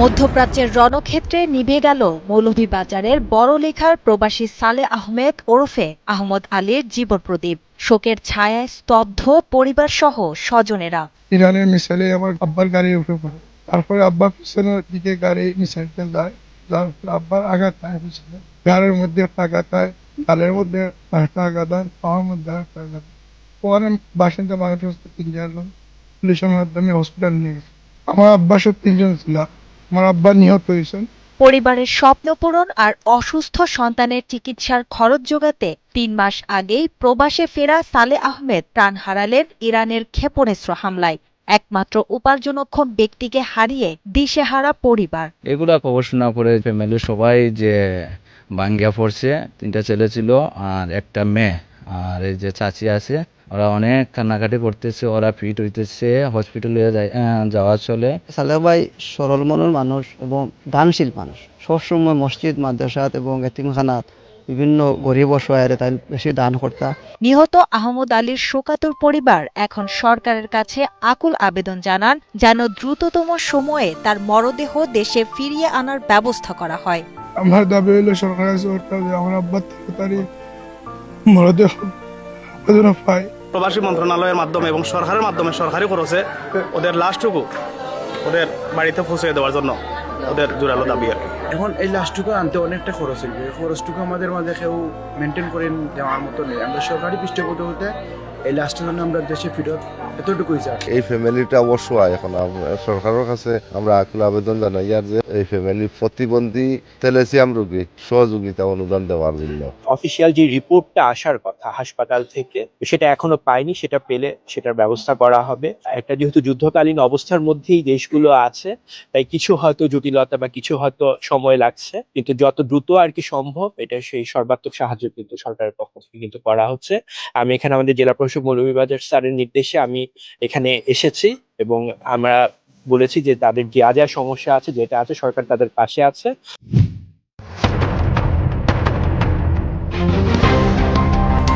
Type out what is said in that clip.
মধ্যপ্রাচ্যের রণক্ষেত্রে নিভে গেল মৌলভীবাজারের বড়লেখার প্রবাসী সালেহ আহমেদ ওরফে আহমদ আলীর জীবন প্রদীপ। শোকের ছায়ায় স্তব্ধ পরিবারসহ স্বজনেরা। ইরানের মিসাইলে আমার আব্বার গাড়ির উপরে পড়ে। তারপরে আব্বা পিছনের দিকে গাড়ি মিসাইলটা যায়, যার ফলে আব্বার আঘাত হয় পিছনে। গাড়ির মধ্যে একটা আঘাত হয়, গালের মধ্যে একটা আঘাত হয়, পাওয়ার মধ্যে একটা আঘাত হয়। পরে বাসিন্দা মানুষ তিনজন পুলিশের মাধ্যমে হসপিটাল নিয়ে গেছে। আমার আব্বা সব তিনজন ছিল। আমার আব্বা নিহত হয়েছেন। পরিবারের স্বপ্ন পূরণ আর অসুস্থ সন্তানের চিকিৎসার খরচ জোগাতে ৩ মাস আগেই প্রবাসে ফেরা সালেহ আহমেদ প্রাণ হারালেন ইরানের ক্ষেপণাস্ত্র হামলায়। একমাত্র উপার্জনক্ষম ব্যক্তিকে হারিয়ে দিশেহারা পরিবার। এগুলা খবর শোনা পরে ফ্যামিলির সবাই যে ভাঙ্গিয়া পড়ছে। 3টা ছেলে ছিল আর একটা মেয়ে, আর এই যে চাচি আছে, ওরা অনেক কান্নাকাটি করতেছে, ওরা ফিট হইতেছে, হসপিটালে যাওয়া চলে। সালেহ ভাই সরল মনের মানুষ এবং দানশীল মানুষ। সবসময় মসজিদ, মাদ্রাসাত এবং এতিমখানাত বিভিন্ন গরিব অসহায়ের তাই বেশি দান করতা। নিহত আহমদ আলীর শোকাতুর পরিবার এখন সরকারের কাছে আকুল আবেদন জানান, যেন দ্রুততম সময়ে তার মরদেহ দেশে ফিরিয়ে আনার ব্যবস্থা করা হয়। আমার দাবি হইলো সরকারের কাছে যে আমার আব্বার তাড়াতাড়ি মরদেহ যেন পাই। প্রবাসী মন্ত্রণালয়ের মাধ্যমে এবং সরকারের মাধ্যমে সরকারি খরচে ওদের লাশটুকু ওদের বাড়িতে পৌঁছে দেওয়ার জন্য ওদের জোরালো দাবি আর কি। এখন এই লাশটুকু আনতে অনেকটা খরচ হইবে, এই খরচটুকু আমাদের মাঝে কেউ মেনটেন করে দেওয়ার মতো নেই। আমরা সরকারি পৃষ্ঠপোষকতা এই লাশটার জন্য আমরা দেশে ফেরত এতটুকুই চাই। এই ফ্যামিলিটা অবশ্যই এখন সরকারের কাছে আমরা আকুল আবেদন জানাই আর যে এই ফ্যামিলি প্রতিবন্ধী তেলেসিয়াম রোগী সহযোগিতা অনুদান দেওয়ার জন্য। অফিসিয়াল যে রিপোর্টটা আসার কথা হাসপাতাল থেকে, সেটা এখনো পাইনি। সেটা পেলে সেটার ব্যবস্থা করা হবে। একটা যেহেতু যুদ্ধকালীন অবস্থার মধ্যেই দেশগুলো আছে, তাই কিছু হয়তো জটিলতা বা কিছু হয়তো সময় লাগছে, কিন্তু যত দ্রুত আর কি সম্ভব এটা সেই সর্বাত্মক সাহায্য কিন্তু সরকারের পক্ষ থেকে কিন্তু করা হচ্ছে। আমি এখানে আমাদের জেলা প্রশাসক মৌলভীবাজার স্যারের নির্দেশে আমি এখানে এসেছি এবং আমরা বলেছি যে তাদের যা যা সমস্যা আছে, যেটা আছে, সরকার তাদের পাশে আছে।